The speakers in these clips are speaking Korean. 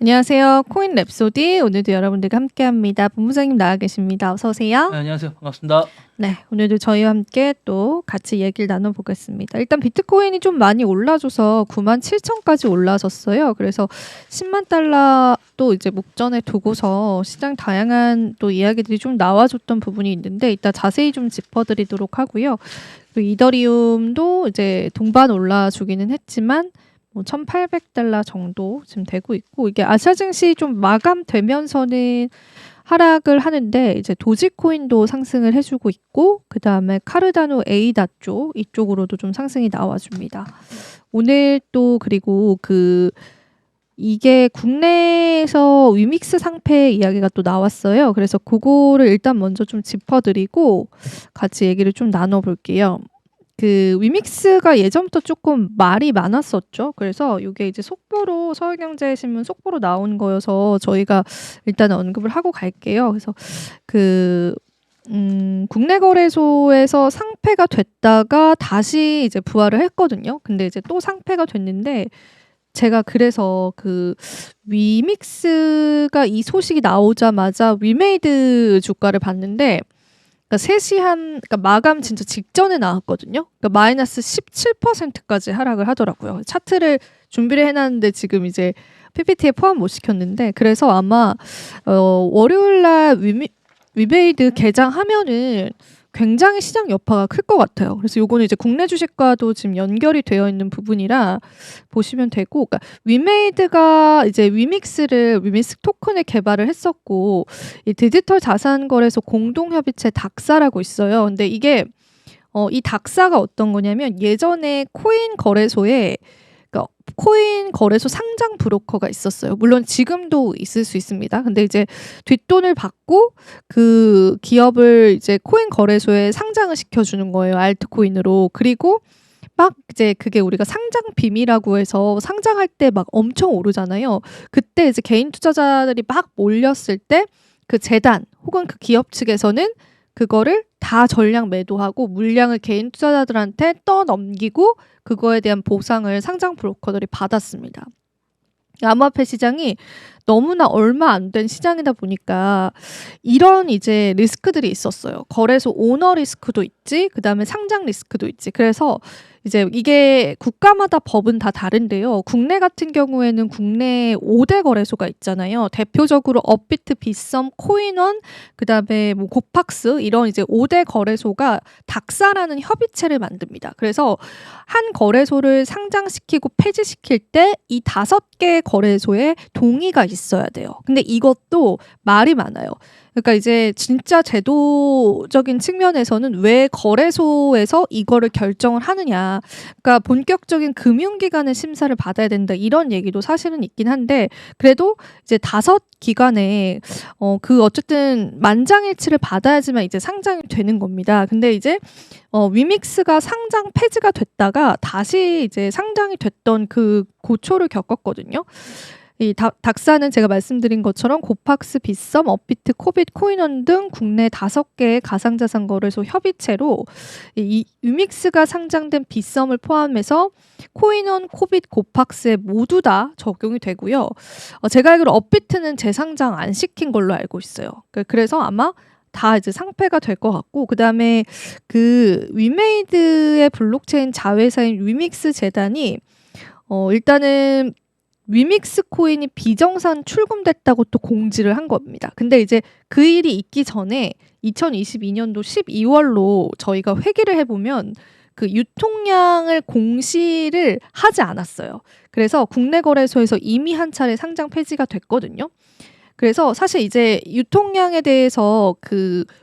안녕하세요. 코인 랩소디 오늘도 여러분들과 함께합니다. 본부장님 나와 계십니다. 어서 오세요. 네, 안녕하세요. 반갑습니다. 네, 오늘도 저희와 함께 또 같이 얘기를 나눠보겠습니다. 일단 비트코인이 좀 많이 올라줘서 97,000까지 올라섰어요. 그래서 10만 달러도 이제 목전에 두고서 시장 다양한 또 이야기들이 좀 나와줬던 부분이 있는데 이따 자세히 좀 짚어드리도록 하고요. 그리고 이더리움도 이제 동반 올라주기는 했지만 뭐 1,800달러 정도 지금 되고 있고 이게 아시아 증시 좀 마감되면서는 하락을 하는데 이제 도지코인도 상승을 해주고 있고 그 다음에 카르다노 에이다 쪽 이쪽으로도 좀 상승이 나와줍니다. 오늘 또 그리고 이게 국내에서 위믹스 상패 이야기가 또 나왔어요. 그래서 그거를 일단 먼저 좀 짚어드리고 같이 얘기를 좀 나눠볼게요. 그 위믹스가 예전부터 조금 말이 많았었죠. 그래서 이게 이제 속보로 서울경제신문 속보로 나온 거여서 저희가 일단 언급을 하고 갈게요. 그래서 국내 거래소에서 상패가 됐다가 다시 이제 부활을 했거든요. 근데 이제 또 상패가 됐는데 제가 그래서 위믹스가 이 소식이 나오자마자 위메이드 주가를 봤는데 그러니까 마감 진짜 직전에 나왔거든요. 그러니까 마이너스 17%까지 하락을 하더라고요. 차트를 준비를 해놨는데 지금 이제 PPT에 포함 못 시켰는데 그래서 아마 월요일날 위메이드 개장하면은 굉장히 시장 여파가 클 것 같아요. 그래서 요거는 이제 국내 주식과도 지금 연결이 되어 있는 부분이라 보시면 되고, 그러니까 위메이드가 이제 위믹스 토큰을 개발을 했었고, 이 디지털 자산 거래소 공동협의체 닥사라고 있어요. 근데 이게 이 닥사가 어떤 거냐면 예전에 코인 거래소에 코인 거래소 상장 브로커가 있었어요. 물론 지금도 있을 수 있습니다. 근데 이제 뒷돈을 받고 그 기업을 이제 코인 거래소에 상장을 시켜주는 거예요. 알트코인으로. 그리고 막 이제 그게 우리가 상장 빔이라고 해서 상장할 때 막 엄청 오르잖아요. 그때 이제 개인 투자자들이 막 몰렸을 때 그 재단 혹은 그 기업 측에서는 그거를 다 전량 매도하고 물량을 개인 투자자들한테 떠넘기고 그거에 대한 보상을 상장 브로커들이 받았습니다. 암호화폐 시장이 너무나 얼마 안 된 시장이다 보니까 이런 이제 리스크들이 있었어요. 거래소 오너 리스크도 있지, 그 다음에 상장 리스크도 있지. 그래서 이제 이게 국가마다 법은 다 다른데요. 국내 같은 경우에는 국내 5대 거래소가 있잖아요. 대표적으로 업비트, 빗썸, 코인원, 그 다음에 뭐 고팍스 이런 이제 5대 거래소가 닥사라는 협의체를 만듭니다. 그래서 한 거래소를 상장시키고 폐지시킬 때 이 5개 거래소에 동의가 있어야 돼요. 근데 이것도 말이 많아요. 그러니까 이제 진짜 제도적인 측면에서는 왜 거래소에서 이거를 결정을 하느냐. 그러니까 본격적인 금융기관의 심사를 받아야 된다. 이런 얘기도 사실은 있긴 한데 그래도 이제 5기관에 어쨌든 만장일치를 받아야지만 이제 상장이 되는 겁니다. 근데 이제 위믹스가 상장 폐지가 됐다가 다시 이제 상장이 됐던 그 고초를 겪었거든요. 이 닥사는 제가 말씀드린 것처럼 고팍스, 빗썸, 업비트, 코빗, 코인원 등 국내 5개의 가상자산 거래소 협의체로 이 위믹스가 상장된 빗썸을 포함해서 코인원, 코빗, 고팍스에 모두 다 적용이 되고요. 제가 알기로 업비트는 재상장 안 시킨 걸로 알고 있어요. 그래서 아마 다 이제 상패가 될 것 같고 그다음에 그 위메이드의 블록체인 자회사인 위믹스 재단이 일단은 위믹스 코인이 비정상 출금됐다고 또 공지를 한 겁니다. 근데 이제 그 일이 있기 전에 2022년도 12월로 저희가 회기를 해보면 그 유통량을 공시를 하지 않았어요. 그래서 국내 거래소에서 이미 한 차례 상장 폐지가 됐거든요. 그래서 사실 이제 유통량에 대해서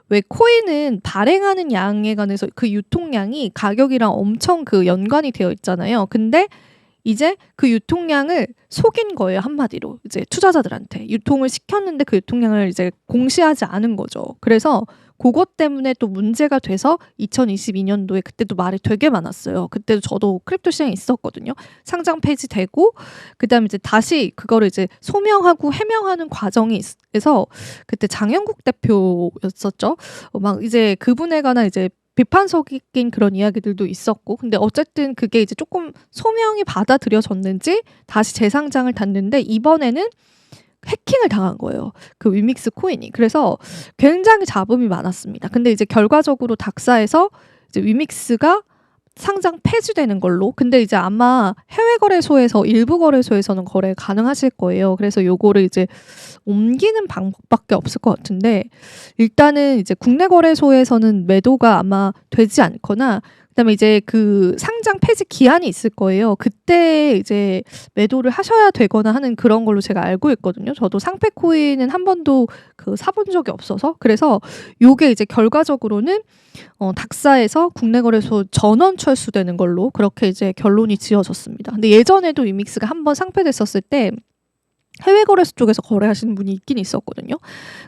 왜 코인은 발행하는 양에 관해서 그 유통량이 가격이랑 엄청 연관이 되어 있잖아요. 근데 이제 그 유통량을 속인 거예요. 한마디로 이제 투자자들한테 유통을 시켰는데 그 유통량을 이제 공시하지 않은 거죠. 그래서 그것 때문에 또 문제가 돼서 2022년도에 그때도 말이 되게 많았어요. 그때도 저도 크립토 시장에 있었거든요. 상장 폐지되고 그다음에 이제 다시 그거를 이제 소명하고 해명하는 과정에서 그때 장영국 대표였었죠. 막 이제 그분에 관한 이제 비판적인 그런 이야기들도 있었고 근데 어쨌든 그게 이제 조금 소명이 받아들여졌는지 다시 재상장을 닫는데 이번에는 해킹을 당한 거예요. 그 위믹스 코인이. 그래서 굉장히 잡음이 많았습니다. 근데 이제 결과적으로 닥사에서 이제 위믹스가 상장 폐지되는 걸로. 근데 이제 아마 해외 거래소에서 일부 거래소에서는 거래 가능하실 거예요. 그래서 요거를 이제 옮기는 방법밖에 없을 것 같은데 일단은 이제 국내 거래소에서는 매도가 아마 되지 않거나 그다음에 이제 그 상장 폐지 기한이 있을 거예요. 그때 이제 매도를 하셔야 되거나 하는 그런 걸로 제가 알고 있거든요. 저도 상패 코인은 한 번도 그 사본 적이 없어서 그래서 요게 이제 결과적으로는 닥사에서 국내 거래소 전원 철수되는 걸로 그렇게 이제 결론이 지어졌습니다. 근데 예전에도 위믹스가 한번 상폐됐었을 때 해외 거래소 쪽에서 거래하시는 분이 있긴 있었거든요.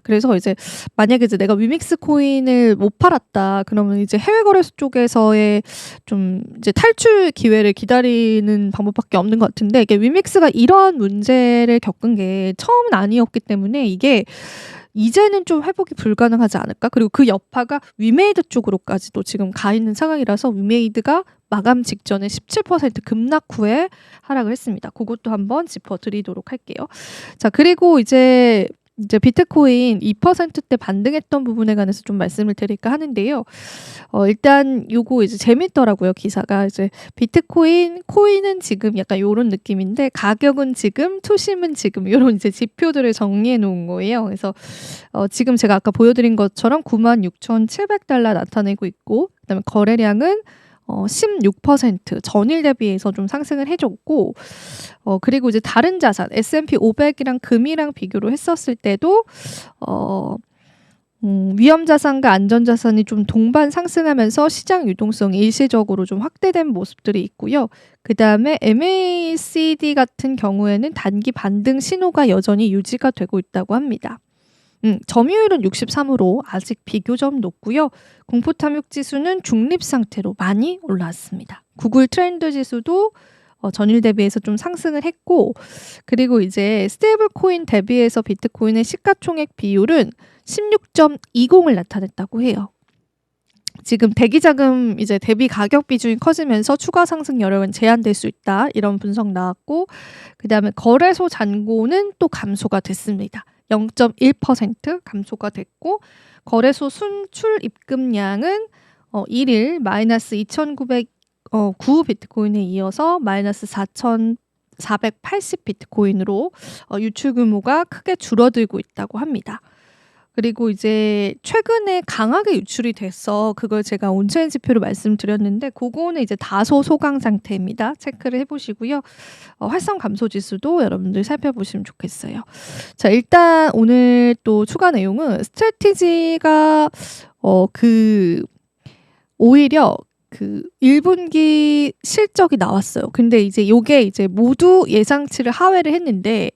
그래서 이제 만약에 이제 내가 위믹스 코인을 못 팔았다 그러면 이제 해외 거래소 쪽에서의 좀 이제 탈출 기회를 기다리는 방법밖에 없는 것 같은데 이게 위믹스가 이러한 문제를 겪은 게 처음은 아니었기 때문에 이게 이제는 좀 회복이 불가능하지 않을까? 그리고 그 여파가 위메이드 쪽으로까지도 지금 가 있는 상황이라서 위메이드가 마감 직전에 17% 급락 후에 하락을 했습니다. 그것도 한번 짚어드리도록 할게요. 자, 그리고 이제 비트코인 2%대 반등했던 부분에 관해서 좀 말씀을 드릴까 하는데요. 일단 요거 이제 재밌더라고요. 기사가 이제 코인은 지금 약간 요런 느낌인데 가격은 지금, 투심은 지금 요런 이제 지표들을 정리해 놓은 거예요. 그래서 지금 제가 아까 보여드린 것처럼 96,700달러 나타내고 있고 그다음에 거래량은 16% 전일 대비해서 좀 상승을 해줬고 그리고 이제 다른 자산 S&P 500이랑 금이랑 비교를 했었을 때도 위험 자산과 안전 자산이 좀 동반 상승하면서 시장 유동성이 일시적으로 좀 확대된 모습들이 있고요. 그 다음에 MACD 같은 경우에는 단기 반등 신호가 여전히 유지가 되고 있다고 합니다. 점유율은 63으로 아직 비교적 높고요. 공포 탐욕 지수는 중립 상태로 많이 올라왔습니다. 구글 트렌드 지수도 전일 대비해서 좀 상승을 했고 그리고 이제 스테이블 코인 대비해서 비트코인의 시가총액 비율은 16.20을 나타냈다고 해요. 지금 대기자금 이제 대비 가격 비중이 커지면서 추가 상승 여력은 제한될 수 있다. 이런 분석 나왔고 그다음에 거래소 잔고는 또 감소가 됐습니다. 0.1% 감소가 됐고 거래소 순출 입금량은 1일 마이너스 2,909 비트코인에 이어서 마이너스 4,480 비트코인으로 유출 규모가 크게 줄어들고 있다고 합니다. 그리고 이제 최근에 강하게 유출이 돼서 그걸 제가 온체인 지표로 말씀드렸는데 그거는 이제 다소 소강 상태입니다. 체크를 해보시고요. 활성 감소 지수도 여러분들 살펴보시면 좋겠어요. 자, 일단 오늘 또 추가 내용은 스트래티지가 오히려 그 1분기 실적이 나왔어요. 근데 이제 요게 이제 모두 예상치를 하회를 했는데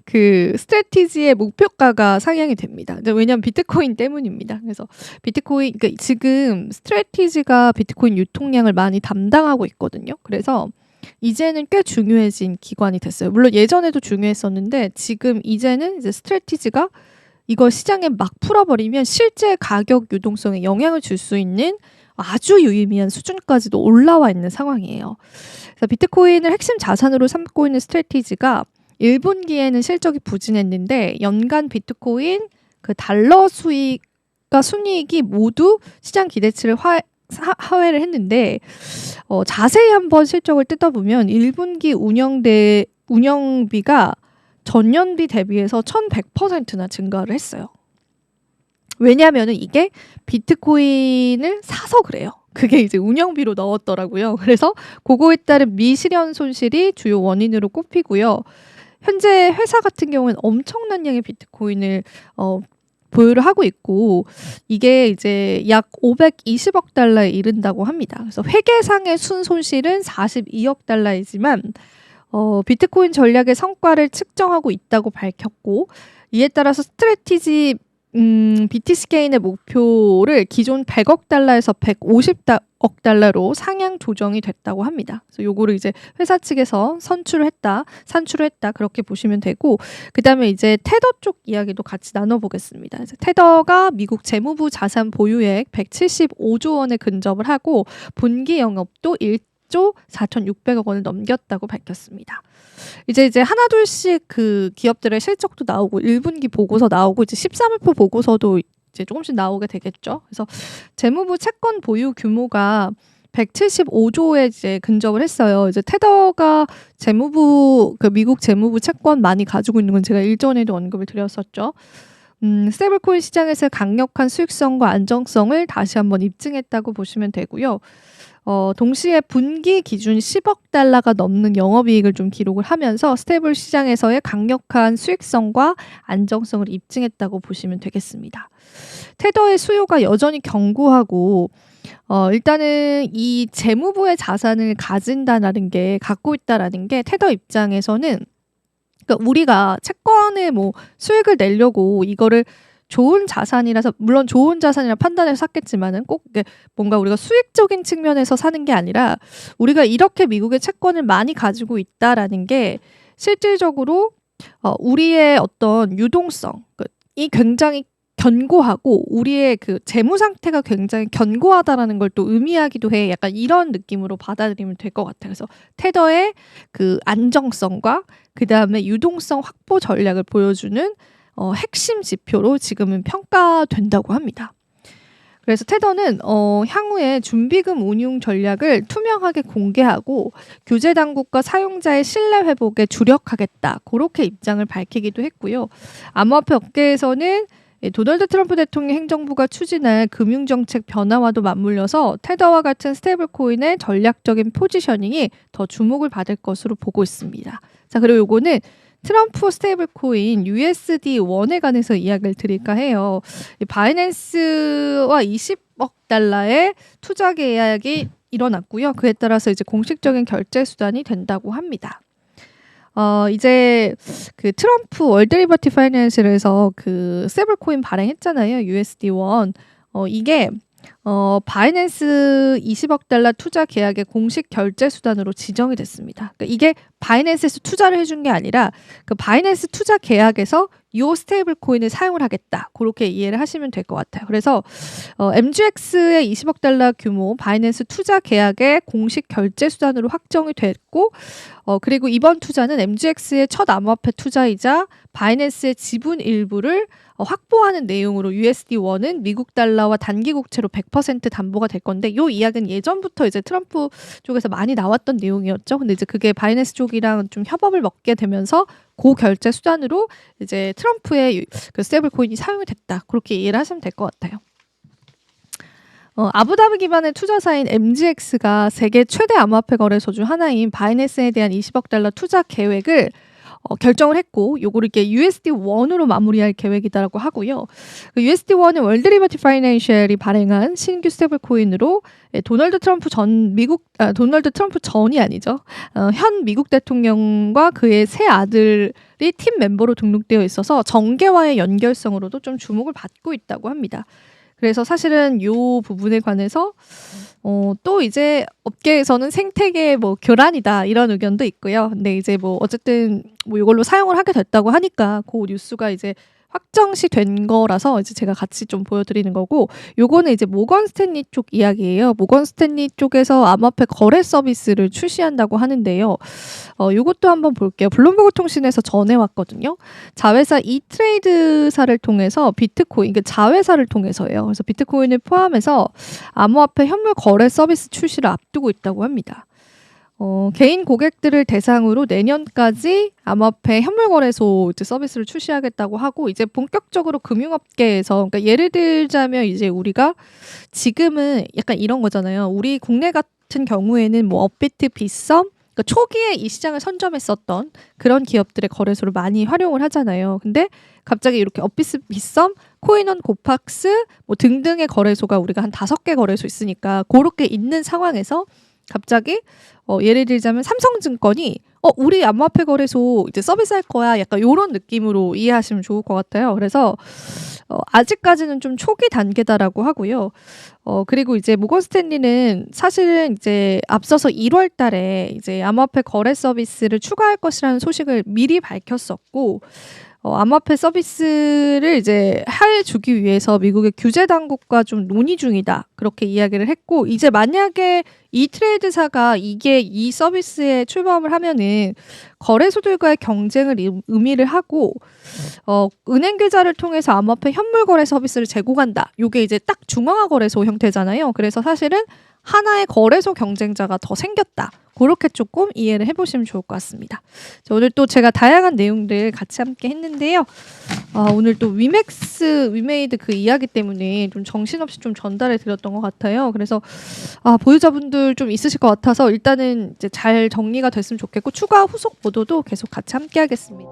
그 스트래티지의 목표가가 상향이 됩니다. 왜냐하면 비트코인 때문입니다. 그래서 그러니까 지금 스트래티지가 비트코인 유통량을 많이 담당하고 있거든요. 그래서 이제는 꽤 중요해진 기관이 됐어요. 물론 예전에도 중요했었는데 지금 이제는 이제 스트래티지가 이걸 시장에 막 풀어버리면 실제 가격 유동성에 영향을 줄 수 있는 아주 유의미한 수준까지도 올라와 있는 상황이에요. 그래서 비트코인을 핵심 자산으로 삼고 있는 스트래티지가 1분기에는 실적이 부진했는데 연간 비트코인 그 달러 수익과 순이익이 모두 시장 기대치를 하회를 했는데 자세히 한번 실적을 뜯어보면 1분기 운영비가 전년비 대비해서 1100%나 증가를 했어요. 왜냐하면 이게 비트코인을 사서 그래요. 그게 이제 운영비로 넣었더라고요. 그래서 그거에 따른 미실현 손실이 주요 원인으로 꼽히고요. 현재 회사 같은 경우는 엄청난 양의 비트코인을 보유를 하고 있고 이게 이제 약 520억 달러에 이른다고 합니다. 그래서 회계상의 순손실은 42억 달러이지만 비트코인 전략의 성과를 측정하고 있다고 밝혔고 이에 따라서 스트래티지 BTC 게인의 목표를 기존 100억 달러에서 150억 달러로 상향 조정이 됐다고 합니다. 그래서 요거를 이제 회사 측에서 산출을 했다 그렇게 보시면 되고 그다음에 이제 테더 쪽 이야기도 같이 나눠보겠습니다. 테더가 미국 재무부 자산 보유액 175조 원에 근접을 하고 분기 영업도 1조 4,600억 원을 넘겼다고 밝혔습니다. 이제 하나둘씩 그 기업들의 실적도 나오고 1분기 보고서 나오고 이제 13회표 보고서도 이제 조금씩 나오게 되겠죠. 그래서 재무부 채권 보유 규모가 175조에 이제 근접을 했어요. 이제 테더가 재무부 그 미국 재무부 채권 많이 가지고 있는 건 제가 일전에도 언급을 드렸었죠. 스테이블코인 시장에서 강력한 수익성과 안정성을 다시 한번 입증했다고 보시면 되고요. 동시에 분기 기준 10억 달러가 넘는 영업이익을 좀 기록을 하면서 스테이블 시장에서의 강력한 수익성과 안정성을 입증했다고 보시면 되겠습니다. 테더의 수요가 여전히 견고하고 일단은 이 재무부의 자산을 갖고 있다라는 게 테더 입장에서는 그러니까 우리가 채권에 뭐 수익을 내려고 이거를 좋은 자산이라서 물론 좋은 자산이라 판단해서 샀겠지만은 꼭 뭔가 우리가 수익적인 측면에서 사는 게 아니라 우리가 이렇게 미국의 채권을 많이 가지고 있다라는 게 실질적으로 우리의 어떤 유동성이 굉장히 견고하고 우리의 그 재무 상태가 굉장히 견고하다라는 걸 또 의미하기도 해. 약간 이런 느낌으로 받아들이면 될 것 같아요. 그래서 테더의 그 안정성과 그 다음에 유동성 확보 전략을 보여주는 핵심 지표로 지금은 평가된다고 합니다. 그래서 테더는 향후에 준비금 운용 전략을 투명하게 공개하고 규제 당국과 사용자의 신뢰 회복에 주력하겠다. 그렇게 입장을 밝히기도 했고요. 암호화폐 업계에서는 도널드 트럼프 대통령 행정부가 추진할 금융정책 변화와도 맞물려서 테더와 같은 스테이블 코인의 전략적인 포지셔닝이 더 주목을 받을 것으로 보고 있습니다. 자, 그리고 요거는 트럼프 스테이블 코인 USD1에 관해서 이야기를 드릴까 해요. 바이낸스와 20억 달러의 투자 계약이 일어났고요. 그에 따라서 이제 공식적인 결제 수단이 된다고 합니다. 이제 그 트럼프 월드 리버티 파이낸셜에서 그 스테이블 코인 발행했잖아요. USD1. 이게 바이낸스 20억 달러 투자 계약의 공식 결제 수단으로 지정이 됐습니다. 그러니까 이게 바이낸스에서 투자를 해준 게 아니라 그 바이낸스 투자 계약에서 이 스테이블 코인을 사용을 하겠다. 그렇게 이해를 하시면 될 것 같아요. 그래서 MGX의 20억 달러 규모 바이낸스 투자 계약의 공식 결제 수단으로 확정이 됐고 그리고 이번 투자는 MGX의 첫 암호화폐 투자이자 바이낸스의 지분 일부를 확보하는 내용으로 USD1은 미국 달러와 단기 국채로 100% 담보가 될 건데 이 이야기는 예전부터 이제 트럼프 쪽에서 많이 나왔던 내용이었죠. 근데 이제 그게 바이낸스 쪽이랑 좀 협업을 먹게 되면서 고 결제 수단으로 이제 트럼프의 그 스테이블 코인이 사용이 됐다. 그렇게 이해를 하시면 될 것 같아요. 아부다비 기반의 투자사인 MGX가 세계 최대 암호화폐 거래소 중 하나인 바이낸스에 대한 20억 달러 투자 계획을 결정을 했고 요거를 이렇게 USD1으로 마무리할 계획이다라고 하고요. 그 USD1은 월드 리버티 파이낸셜이 발행한 신규 스테이블 코인으로 도널드 트럼프 전이 아니죠. 현 미국 대통령과 그의 세 아들이 팀 멤버로 등록되어 있어서 정계와의 연결성으로도 좀 주목을 받고 있다고 합니다. 그래서 사실은 이 부분에 관해서 또 이제 업계에서는 생태계 뭐 교란이다 이런 의견도 있고요. 근데 이제 뭐 어쨌든 뭐 이걸로 사용을 하게 됐다고 하니까 그 뉴스가 이제 확정시 된 거라서 이제 제가 같이 좀 보여드리는 거고 요거는 이제 모건 스탠리 쪽 이야기예요. 모건 스탠리 쪽에서 암호화폐 거래 서비스를 출시한다고 하는데요. 요것도 한번 볼게요. 블룸버그 통신에서 전해왔거든요. 자회사 이트레이드사를 통해서 비트코인, 그러니까 자회사를 통해서예요. 그래서 비트코인을 포함해서 암호화폐 현물 거래 서비스 출시를 앞두고 있다고 합니다. 개인 고객들을 대상으로 내년까지 암호화폐 현물거래소 이제 서비스를 출시하겠다고 하고 이제 본격적으로 금융업계에서 그러니까 예를 들자면 이제 우리가 지금은 약간 이런 거잖아요. 우리 국내 같은 경우에는 뭐 업비트, 빗썸 그러니까 초기에 이 시장을 선점했었던 그런 기업들의 거래소를 많이 활용을 하잖아요. 근데 갑자기 이렇게 업비트, 빗썸, 코인원, 고팍스 뭐 등등의 거래소가 우리가 한 5개 거래소 있으니까 그렇게 있는 상황에서 갑자기 예를 들자면 삼성증권이 우리 암호화폐 거래소 이제 서비스할 거야 약간 이런 느낌으로 이해하시면 좋을 것 같아요. 그래서 아직까지는 좀 초기 단계다라고 하고요. 그리고 이제 모건 스탠리는 사실은 이제 앞서서 1월 달에 이제 암호화폐 거래 서비스를 추가할 것이라는 소식을 미리 밝혔었고 암호화폐 서비스를 이제 해주기 위해서 미국의 규제 당국과 좀 논의 중이다. 그렇게 이야기를 했고 이제 만약에 이 트레이드사가 이 서비스에 출범을 하면은 거래소들과의 경쟁을 의미를 하고 은행 계좌를 통해서 암호화폐 현물 거래 서비스를 제공한다. 이게 이제 딱 중앙화 거래소 형태잖아요. 그래서 사실은 하나의 거래소 경쟁자가 더 생겼다. 그렇게 조금 이해를 해보시면 좋을 것 같습니다. 자, 오늘 또 제가 다양한 내용들 같이 함께 했는데요. 오늘 또 위메이드 그 이야기 때문에 좀 정신없이 좀 전달해 드렸던 것 같아요. 그래서 보유자분들 좀 있으실 것 같아서 일단은 이제 잘 정리가 됐으면 좋겠고 추가 후속 보도도 계속 같이 함께 하겠습니다.